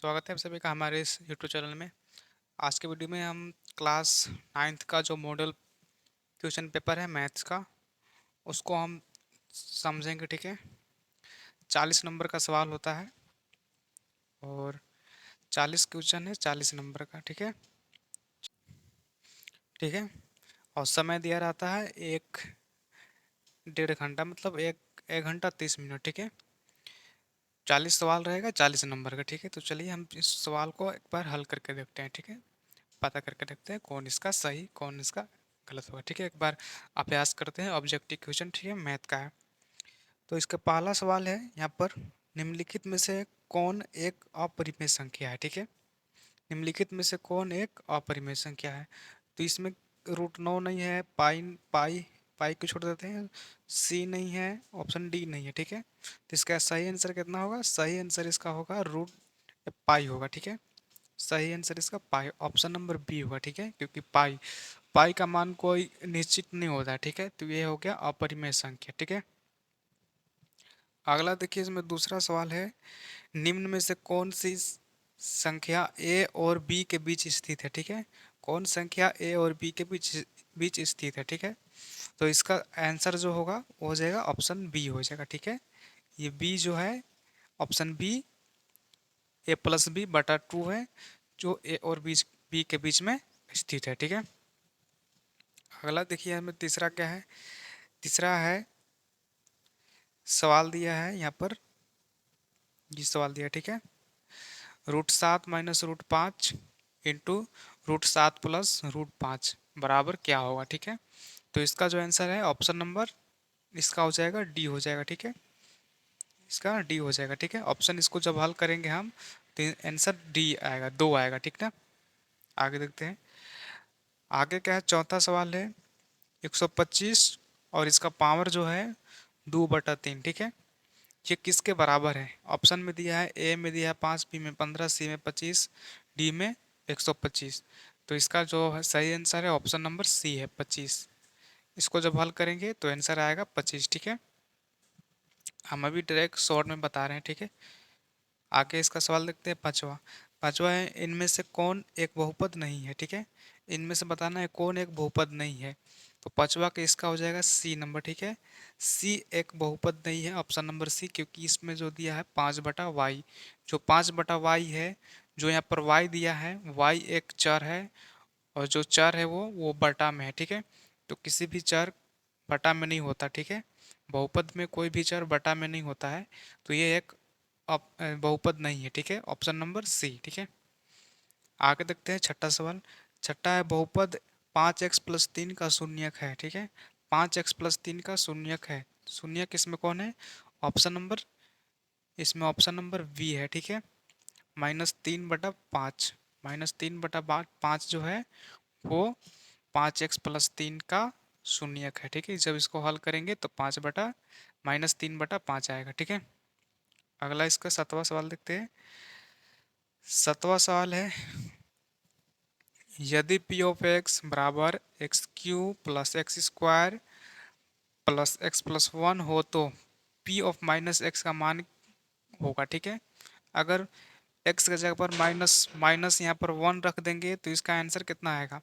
स्वागत है आप सभी का हमारे इस यूट्यूब चैनल में। आज के वीडियो में हम क्लास 9th का जो मॉडल क्वेश्चन पेपर है मैथ्स का, उसको हम समझेंगे। ठीक है, 40 नंबर का सवाल होता है और 40 क्वेश्चन है 40 नंबर का। ठीक है, ठीक है। और समय दिया रहता है एक 1.5 घंटा, मतलब एक घंटा 30 मिनट। ठीक है, 40 सवाल रहेगा 40 नंबर का। ठीक है, तो चलिए हम इस सवाल को एक बार हल करके देखते हैं। ठीक है, पता करके देखते हैं कौन इसका सही कौन इसका गलत होगा। ठीक है, एक बार अभ्यास करते हैं। ऑब्जेक्टिव क्वेश्चन, ठीक है, मैथ का है। तो इसका पहला सवाल है यहाँ पर, निम्नलिखित में से कौन एक अपरिमेय संख्या है। ठीक है, निम्नलिखित में से कौन एक अपरिमेय संख्या है। तो इसमें √9 नहीं है, पाई पाई पाई को छोड़ देते हैं, सी नहीं है, ऑप्शन डी नहीं है। ठीक है, तो इसका सही आंसर कितना होगा? सही आंसर इसका होगा रूट पाई होगा। ठीक है, सही आंसर इसका पाई, ऑप्शन नंबर बी होगा। ठीक है, क्योंकि पाई पाई का मान कोई निश्चित नहीं होता है। ठीक है, तो ये हो गया अपरिमेय संख्या। ठीक है, अगला देखिए, इसमें दूसरा सवाल है, निम्न में से कौन सी संख्या ए और बी के बीच स्थित है। ठीक है, कौन संख्या ए और बी के बीच बीच स्थित है। ठीक है, तो इसका आंसर जो होगा वो हो जाएगा ऑप्शन बी हो जाएगा। ठीक है, ये बी जो है, ऑप्शन बी a+b/2 है, जो ए और बी के बीच में स्थित है। ठीक है, अगला देखिए, हमें तीसरा क्या है। तीसरा है, सवाल दिया है यहाँ पर, ये सवाल दिया है। ठीक है, √7 माइनस √5 इंटू √7 प्लस √5 बराबर क्या होगा। ठीक है, तो इसका जो आंसर है ऑप्शन नंबर इसका हो जाएगा डी हो जाएगा। ठीक है, इसका डी हो जाएगा। ठीक है, ऑप्शन इसको जब हल करेंगे हम तो आंसर डी आएगा, 2 आएगा। ठीक ना, आगे देखते हैं। आगे क्या है, चौथा सवाल है, 125 और इसका पावर जो है 2/3। ठीक है, ये किसके बराबर है? ऑप्शन में दिया है, ए में दिया है 5, बी में 15, सी में 25, डी में 125। तो इसका जो है सही आंसर है ऑप्शन नंबर सी है, 25। इसको जब हल करेंगे तो आंसर आएगा 25। ठीक है, हम अभी डायरेक्ट शॉर्ट में बता रहे हैं। ठीक है, आगे इसका सवाल देखते हैं, पांचवा। पांचवा है, इनमें से कौन एक बहुपद नहीं है। ठीक है, इनमें से बताना है कौन एक बहुपद नहीं है। तो पांचवा का इसका हो जाएगा सी नंबर। ठीक है, सी एक बहुपद नहीं है, ऑप्शन नंबर सी, क्योंकि इसमें जो दिया है 5/y, जो 5/y है, जो यहाँ पर y दिया है, y एक चर है, और जो चर है वो बटा में है। ठीक है, तो किसी भी चर बटा में नहीं होता। ठीक है, बहुपद में कोई भी चर बटा में नहीं होता है, तो ये एक बहुपद नहीं है। ठीक है, ऑप्शन नंबर सी। ठीक है, आगे देखते हैं छठा सवाल। छठा है, बहुपद 5x+3 का शून्यक है। ठीक है, 5x+3 का शून्यक है। शून्यक इसमें कौन है? ऑप्शन नंबर, इसमें ऑप्शन नंबर बी है। ठीक है, -3/5, -3/5 जो है वो 5x+3 का शून्यक है। ठीक है, जब इसको हल करेंगे तो 5/-3/5 आएगा। ठीक है, अगला इसका सातवां सवाल देखते हैं। सातवां सवाल है, यदि पी ऑफ एक्स बराबर x³ plus x² plus x+1 हो तो पी ऑफ माइनस एक्स का मान होगा। ठीक है, अगर x की जगह पर माइनस माइनस यहाँ पर 1 रख देंगे तो इसका आंसर कितना आएगा?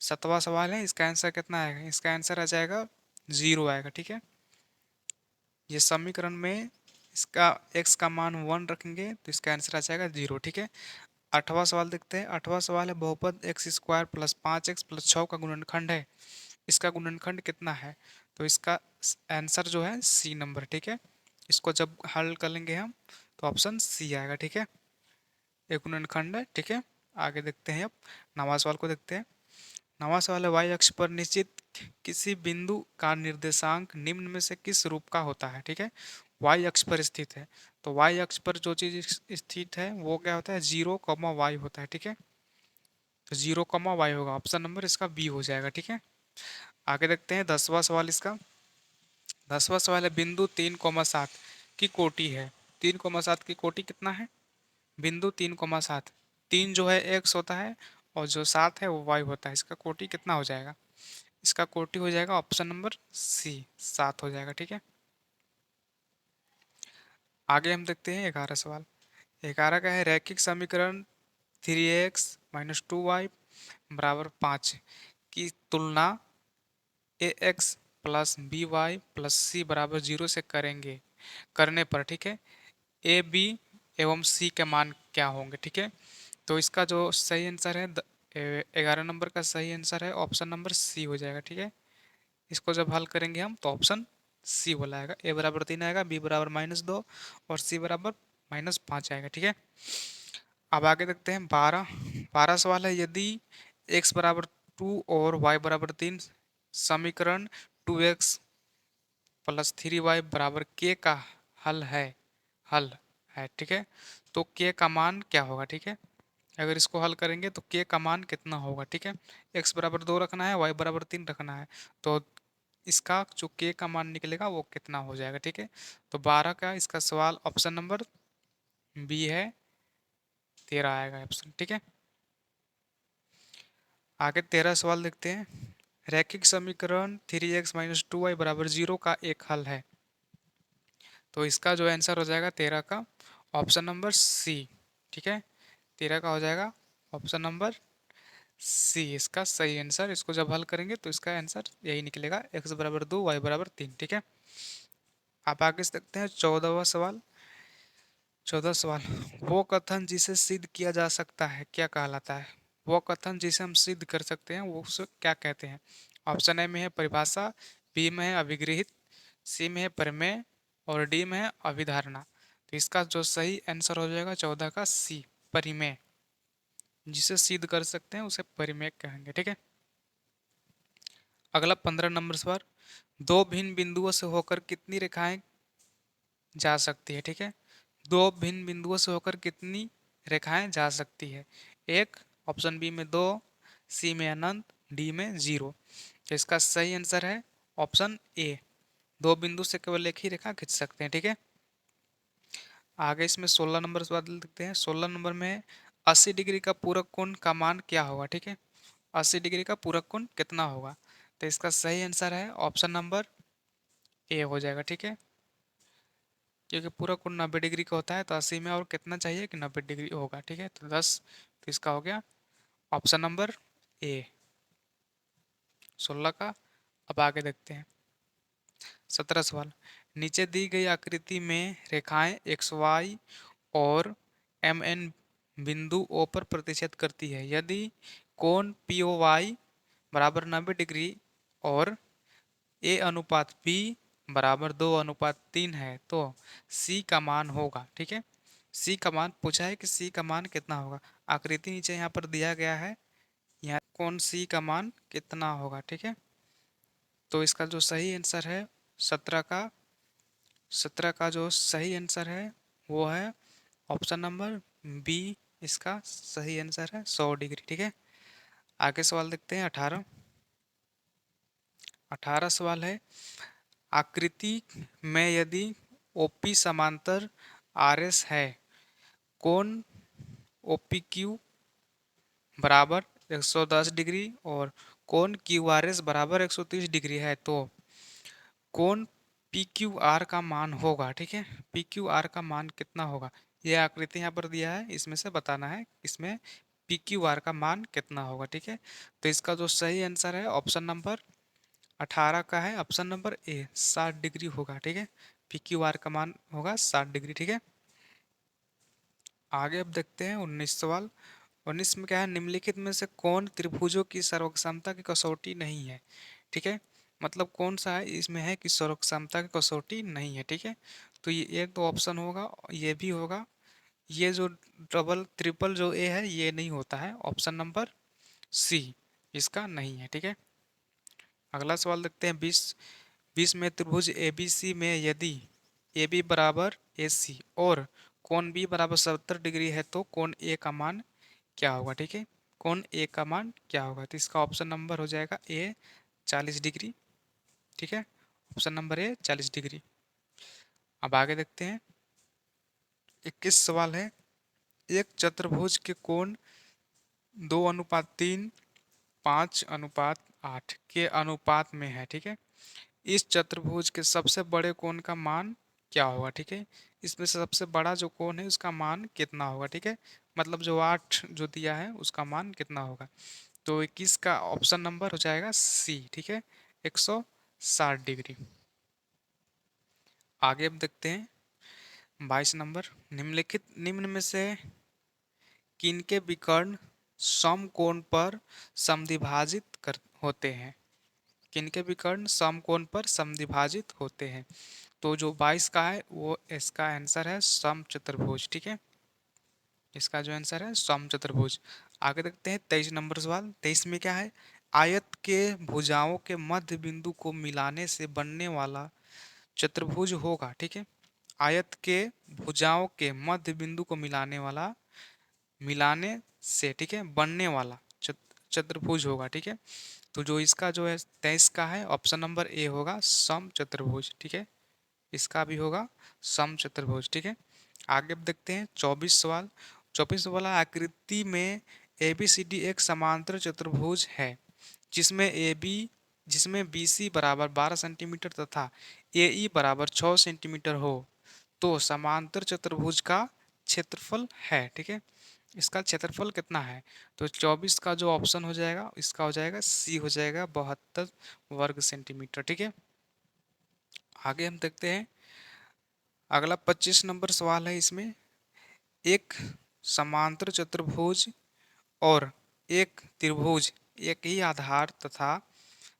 सातवां सवाल है, इसका आंसर कितना आएगा? इसका आंसर आ जाएगा 0 आएगा। ठीक है, ये समीकरण में इसका x का मान 1 रखेंगे तो इसका आंसर आ जाएगा 0। ठीक है, आठवां सवाल देखते हैं। आठवां सवाल है, बहुपद x² प्लस 5x प्लस 6 का गुणनखंड है, इसका गुणनखंड कितना है? तो इसका आंसर जो है सी नंबर। ठीक है, इसको जब हल करेंगे हम तो ऑप्शन सी आएगा। ठीक है, एक गुणनखंड है। ठीक है, आगे देखते हैं। अब नवा सवाल को देखते हैं। नवा सवाल है, y अक्ष पर निश्चित किसी बिंदु का निर्देशांक निम्न में से किस रूप का होता है। ठीक है, y अक्ष पर स्थित है, तो y अक्ष पर जो चीज स्थित है वो क्या होता है? 0, y होता है। ठीक है, तो 0, y होगा, ऑप्शन नंबर इसका बी हो जाएगा। ठीक है, आगे देखते हैं 10वां सवाल इसका। 10वां सवाल है, बिंदु 3, 7 की कोटि है। 3, 7 की कोटि कितना है? बिंदु 3, 7, 3 जो है एक्स होता है और जो 7 है वो वाई होता है। इसका कोटि कितना हो जाएगा? इसका कोटि हो जाएगा ऑप्शन नंबर सी, 7 हो जाएगा। ठीक है, आगे हम देखते हैं 11वां सवाल। 11 का है रैखिक समीकरण 3x - 2y बराबर 5 की तुलना ax plus b y plus c बराबर 0 से करेंगे करने पर, ठीक है, ए बी एवं सी के मान क्या होंगे, ठीक है। तो इसका जो सही आंसर है 11 नंबर का सही आंसर है ऑप्शन नंबर सी हो जाएगा, ठीक है। इसको जब हल करेंगे हम तो ऑप्शन सी बोला आएगा, ए बराबर 3 आएगा, बी बराबर -2 और सी बराबर -5 आएगा, ठीक है। अब आगे देखते हैं 12 सवाल है, यदि x बराबर 2 और y बराबर 3 समीकरण 2x प्लस 3y बराबर k का हल है हल है, ठीक है, तो k का मान क्या होगा, ठीक है। अगर इसको हल करेंगे तो k का मान कितना होगा, ठीक है। x बराबर 2 रखना है, y बराबर 3 रखना है, तो इसका जो k का मान निकलेगा वो कितना हो जाएगा, ठीक है। तो 12 का इसका सवाल ऑप्शन नंबर बी है, 13 आएगा ऑप्शन, ठीक है। आगे 13 सवाल देखते हैं, रैखिक समीकरण 3x - 2y बराबर 0 का एक हल है, तो इसका जो आंसर हो जाएगा 13 का ऑप्शन नंबर सी, ठीक है। 13 का हो जाएगा ऑप्शन नंबर सी इसका सही आंसर। इसको जब हल करेंगे तो इसका आंसर यही निकलेगा, x बराबर 2 y बराबर 3, ठीक है। आप आगे से देखते हैं 14वां सवाल। 14 सवाल, वो कथन जिसे सिद्ध किया जा सकता है क्या कहलाता है। वो कथन जिसे हम सिद्ध कर सकते हैं वो उसे क्या कहते हैं। ऑप्शन ए में है परिभाषा, बी में है अभिगृहित, सी में है प्रमेय और डी में है अभिधारणा। तो इसका जो सही आंसर हो जाएगा 14 का सी, परिमेय। जिसे सिद्ध कर सकते हैं उसे परिमेय कहेंगे, ठीक है। अगला 15 नंबर सवाल, दो भिन्न बिंदुओं से होकर कितनी रेखाएं जा सकती है, ठीक है। दो भिन्न बिंदुओं से होकर कितनी रेखाएं जा सकती है। एक, ऑप्शन बी में 2, सी में अनंत, डी में 0। तो इसका सही आंसर है ऑप्शन ए, दो बिंदु से केवल एक ही रेखा खींच सकते हैं, ठीक है। आगे इसमें 16 नंबर सवाल देखते हैं। 16 नंबर में 80 डिग्री का पूरक कोण का मान क्या होगा, ठीक है। 80 डिग्री का पूरक कोण कितना होगा। तो इसका सही आंसर है ऑप्शन नंबर ए हो जाएगा, ठीक है। क्योंकि पूरा कोण 90 डिग्री का होता है, तो 80 में और कितना चाहिए कि 90 डिग्री होगा, ठीक है। तो 10, तो इसका हो गया ऑप्शन नंबर ए 16 का। अब आगे देखते हैं 17 सवाल, नीचे दी गई आकृति में रेखाएं एक्स वाई और एम एन बिंदु ओ पर प्रतिच्छेद करती है, यदि कोण पी ओ वाई बराबर 90 डिग्री और ए अनुपात बी बराबर 2:3 है तो सी का मान होगा, ठीक है। सी का मान पूछा है कि सी का मान कितना होगा। आकृति नीचे यहाँ पर दिया गया है, यहाँ कौन सी का मान कितना होगा, ठीक है। तो इसका जो सही आंसर है 17 का 17 का जो सही आंसर है वो है ऑप्शन नंबर बी, इसका सही आंसर है 100 डिग्री, ठीक है। आगे सवाल देखते हैं 18 सवाल है, आकृति में यदि ओपी समांतर आर एस है, कोण ओपी क्यू बराबर 110 डिग्री और कोण क्यू आर एस बराबर 130 डिग्री है, तो कोण पी क्यू आर का मान होगा, ठीक है। पी क्यू आर का मान कितना होगा, यह आकृति यहाँ पर दिया है, इसमें से बताना है इसमें पी क्यू आर का मान कितना होगा, ठीक है। तो इसका जो सही आंसर है ऑप्शन नंबर 18 का है, ऑप्शन नंबर ए 60 डिग्री होगा, ठीक है। पी क्यू आर का मान होगा 60 डिग्री, ठीक है। आगे अब देखते हैं 19 सवाल। 19 में क्या है, निम्नलिखित में से कौन त्रिभुजों की सर्वक्षमता की कसौटी नहीं है, ठीक है। मतलब कौन सा है इसमें है कि सर्वक्षमता की कसौटी नहीं है, ठीक है। तो ये तो ऑप्शन होगा, ये भी होगा, ये जो डबल ट्रिपल जो ए है ये नहीं होता है, ऑप्शन नंबर सी इसका नहीं है, ठीक है। अगला सवाल देखते हैं 20 में त्रिभुज एबीसी में यदि ए बी बराबर ए सी और कोण बी बराबर 70 डिग्री है तो कोण ए का मान क्या होगा, ठीक है। कोण ए का मान क्या होगा, तो इसका ऑप्शन नंबर हो जाएगा ए 40 डिग्री, ठीक है। Option number A 40 degree. अब आगे देखते हैं 21 सवाल है, एक चतुर्भुज के कोण 2:3 5:8 के अनुपात में है, ठीक है। इस चतुर्भुज के सबसे बड़े कोण का मान क्या होगा, ठीक है। इसमें से सबसे बड़ा जो कोण है उसका मान कितना होगा, ठीक है। मतलब जो 8 जो दिया है उसका मान कितना होगा। तो 21 का ऑप्शन नंबर हो जाएगा सी, ठीक है, 160 डिग्री। आगे अब देखते हैं 22 नंबर, निम्नलिखित निम्न में से किनके विकर्ण समकोण पर समद्विभाजित कर होते हैं। किनके विकर्ण समकोण पर समद्विभाजित होते हैं। तो जो 22 का है वो इसका आंसर है समचतुर्भुज, ठीक है। इसका जो आंसर है समचतुर्भुज। आगे देखते हैं 23 नंबर सवाल। 23 में क्या है, आयत के भुजाओं के मध्य बिंदु को मिलाने से बनने वाला चतुर्भुज होगा, ठीक है। आयत के भुजाओं के मध्य बिंदु को मिलाने से, ठीक है, बनने वाला चतुर्भुज होगा, ठीक है। तो जो इसका जो है 23 का है ऑप्शन नंबर ए होगा समचतुर्भुज, ठीक है। इसका भी होगा समचतुर्भुज, ठीक है। आगे अब देखते हैं 24 सवाल। 24 वाला, आकृति में ए बी सी डी एक समांतर चतुर्भुज है जिसमें बी सी बराबर 12 सेंटीमीटर तथा ए ई बराबर 6 सेंटीमीटर हो, तो समांतर चतुर्भुज का क्षेत्रफल है, ठीक है। इसका क्षेत्रफल कितना है। तो 24 का जो ऑप्शन हो जाएगा इसका हो जाएगा सी, हो जाएगा 72 वर्ग सेंटीमीटर, ठीक है। आगे हम देखते हैं अगला 25 नंबर सवाल है। इसमें एक समांतर चतुर्भुज और एक त्रिभुज एक ही आधार तथा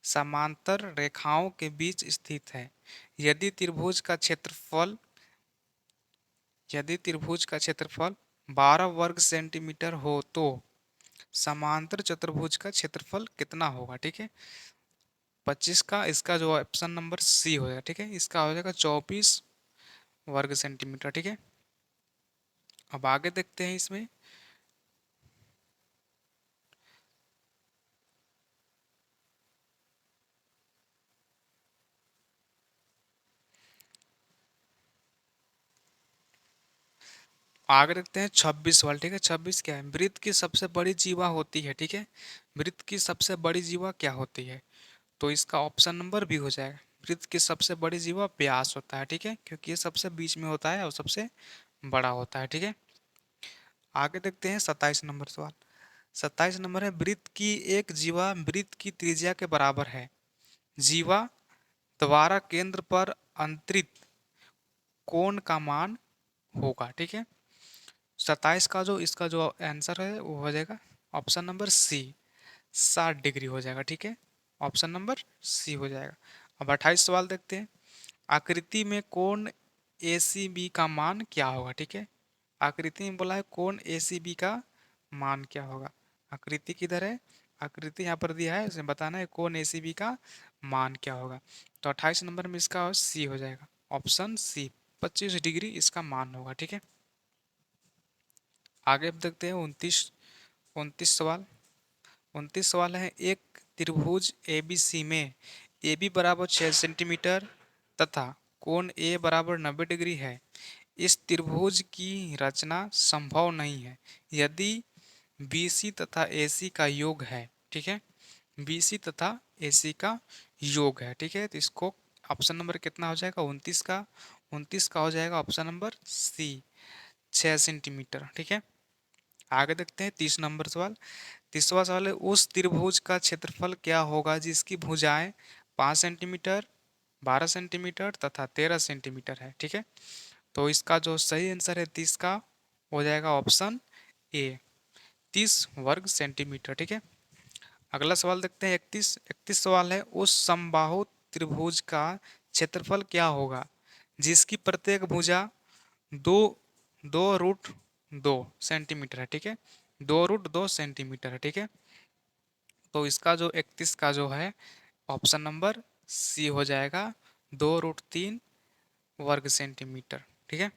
समांतर रेखाओं के बीच स्थित है। यदि त्रिभुज का क्षेत्रफल यदि त्रिभुज का क्षेत्रफल 12 वर्ग सेंटीमीटर हो तो समांतर चतुर्भुज का क्षेत्रफल कितना होगा, ठीक है। 25 का इसका जो ऑप्शन नंबर सी हो जाएगा, ठीक है। इसका हो जाएगा 24 वर्ग सेंटीमीटर, ठीक है। अब आगे देखते हैं इसमें आगे देखते हैं 26 वाला, ठीक है। 26 क्या है, वृत्त की सबसे बड़ी जीवा होती है, ठीक है। वृत्त की सबसे बड़ी जीवा क्या होती है। तो इसका ऑप्शन नंबर भी हो जाएगा, वृत्त की सबसे बड़ी जीवा व्यास होता है, ठीक है, क्योंकि ये सबसे बीच में होता है और सबसे बड़ा होता है, ठीक है। आगे देखते हैं 27 नंबर सवाल। 27 नंबर है, वृत्त की एक जीवा वृत्त की त्रिज्या के बराबर है। जीवा द्वारा केंद्र पर अंतरित कोण का मान होगा, ठीक है। 27 का जो इसका जो आंसर है वो हो जाएगा ऑप्शन नंबर सी, 60 डिग्री हो जाएगा, ठीक है। ऑप्शन नंबर सी हो जाएगा। अब 28 सवाल देखते हैं, आकृति में कोण ए सी बी का मान क्या होगा, ठीक है। आकृति में बोला है कोण ए सी बी का मान क्या होगा। आकृति किधर है, आकृति यहाँ पर दिया है, उसमें बताना है कोण ए सी बी का मान क्या होगा। तो 28 नंबर में इसका सी हो जाएगा, ऑप्शन सी, 25 डिग्री इसका मान होगा, ठीक है। आगे अब देखते हैं 29 सवाल। 29 सवाल है, एक त्रिभुज ए बी सी में ए बी बराबर 6 सेंटीमीटर तथा कोण ए बराबर 90 डिग्री है। इस त्रिभुज की रचना संभव नहीं है यदि बी सी तथा ए सी का योग है, ठीक है। बी सी तथा ए सी का योग है, ठीक है। तो इसको ऑप्शन नंबर कितना हो जाएगा 29 का हो जाएगा ऑप्शन नंबर सी, 6 सेंटीमीटर, ठीक है। आगे देखते हैं 30 नंबर सवाल। 30वां सवाल है, उस त्रिभुज का क्षेत्रफल क्या होगा जिसकी भुजाएं 5 सेंटीमीटर, 12 सेंटीमीटर तथा 13 सेंटीमीटर है, ठीक है। तो इसका जो सही आंसर है 30 का हो जाएगा ऑप्शन ए, 30 वर्ग सेंटीमीटर, ठीक है। अगला सवाल देखते हैं 31। 31 सवाल है, उस समबाहु त्रिभुज का क्षेत्रफल क्या होगा जिसकी प्रत्येक भुजा दो 2√2 सेंटीमीटर है, ठीक है। 2√2 सेंटीमीटर है, ठीक है। तो इसका जो 31 का जो है ऑप्शन नंबर सी हो जाएगा, 2√3 वर्ग सेंटीमीटर, ठीक है।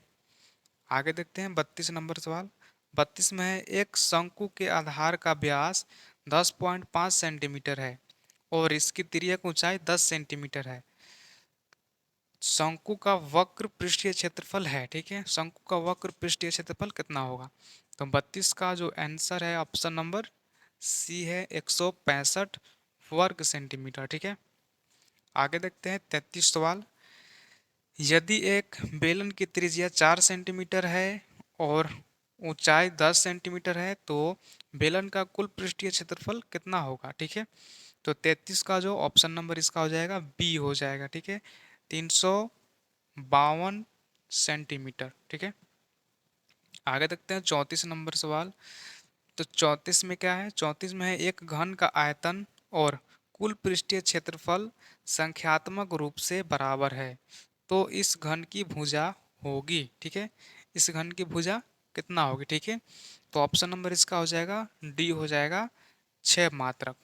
आगे देखते हैं 32 नंबर सवाल। 32 में है, एक शंकु के आधार का व्यास 10.5 सेंटीमीटर है और इसकी तिर्यक ऊंचाई 10 सेंटीमीटर है। शंकु का वक्र पृष्ठीय क्षेत्रफल है, ठीक है। शंकु का वक्र पृष्ठीय क्षेत्रफल कितना होगा। तो 32 का जो आंसर है ऑप्शन नंबर सी है, 165 वर्ग सेंटीमीटर, ठीक है। आगे देखते हैं 33 सवाल। यदि एक बेलन की त्रिज्या 4 सेंटीमीटर है और ऊंचाई 10 सेंटीमीटर है तो बेलन का कुल पृष्ठीय क्षेत्रफल कितना होगा। ठीक है, तो 33 का जो ऑप्शन नंबर इसका हो जाएगा बी हो जाएगा। ठीक है, 352 सेंटीमीटर। ठीक है, आगे देखते हैं 34 नंबर सवाल। तो 34 में क्या है, 34 में है एक घन का आयतन और कुल पृष्ठीय क्षेत्रफल संख्यात्मक रूप से बराबर है तो इस घन की भुजा होगी। ठीक है, इस घन की भुजा कितना होगी। ठीक है, तो ऑप्शन नंबर इसका हो जाएगा डी हो जाएगा 6 मात्रक।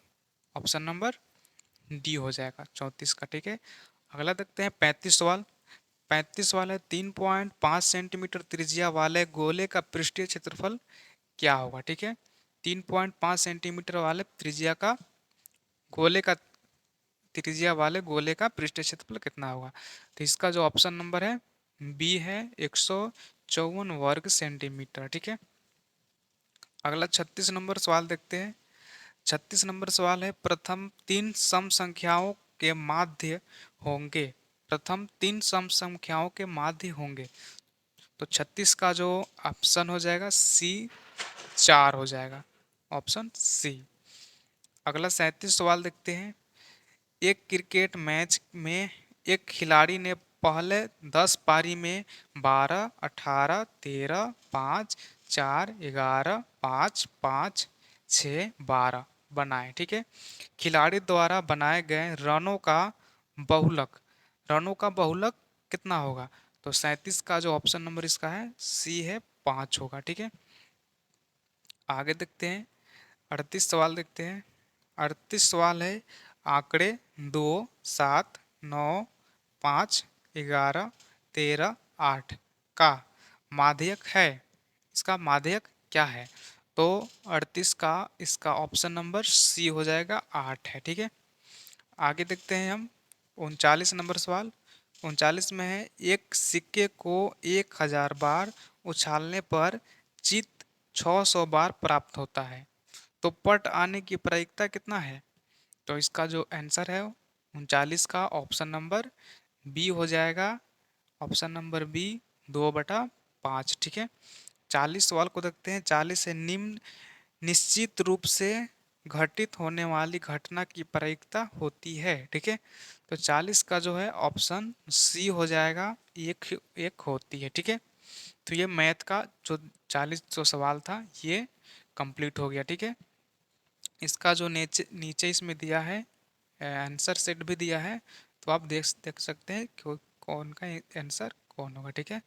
ऑप्शन नंबर डी हो जाएगा 34 का। ठीक है, अगला देखते हैं 35 सवाल। 35 वाला 3.5 सेंटीमीटर त्रिज्या वाले गोले का पृष्ठीय क्षेत्रफल क्या होगा। ठीक है, 3.5 सेंटीमीटर वाले त्रिज्या का गोले का त्रिज्या वाले गोले का पृष्ठीय क्षेत्रफल कितना होगा। तो इसका जो ऑप्शन नंबर है बी है 154 वर्ग सेंटीमीटर। ठीक है, अगला 36 नंबर सवाल देखते हैं। 36 नंबर सवाल है प्रथम तीन सम संख्याओं के माध्य होंगे। प्रथम तीन सम संख्याओं के माध्य होंगे। तो 36 का जो ऑप्शन हो जाएगा सी 4 हो जाएगा। Option C. अगला 37 सवाल देखते हैं। एक क्रिकेट मैच में एक खिलाड़ी ने पहले 10 पारी में 12, 18, 13, 5, 4, 11, 5, 5, 6, 12 बनाए। ठीक है, खिलाड़ी द्वारा बनाए गए रनों का बहुलक कितना होगा। तो 37 का जो ऑप्शन नंबर इसका है सी है 5 होगा। ठीक है, आगे देखते हैं 38 सवाल देखते हैं। 38 सवाल है आंकड़े 2, 7, 9, 5, 11, 13, 8 का माध्यक है। इसका माध्यक क्या है। तो 38 का इसका ऑप्शन नंबर सी हो जाएगा 8 है। ठीक है, आगे देखते हैं हम 39 नंबर सवाल। 39 में है एक सिक्के को 1000 बार उछालने पर चित 600 बार प्राप्त होता है तो पट आने की प्रायिकता कितना है। तो इसका जो आंसर है 39 का ऑप्शन नंबर बी हो जाएगा। Option number B 2/5। ठीक है, 40 सवाल को देखते हैं। 40 से निम्न निश्चित रूप से घटित होने वाली घटना की प्रायिकता होती है। ठीक है, तो 40 का जो है ऑप्शन सी हो जाएगा, एक एक होती है। ठीक है, तो ये मैथ का जो 40 जो सवाल था ये कंप्लीट हो गया। ठीक है, इसका जो नीचे नीचे इसमें दिया है आंसर सेट भी दिया है तो आप देख देख सकते हैं कि कौन का आंसर कौन होगा। ठीक है,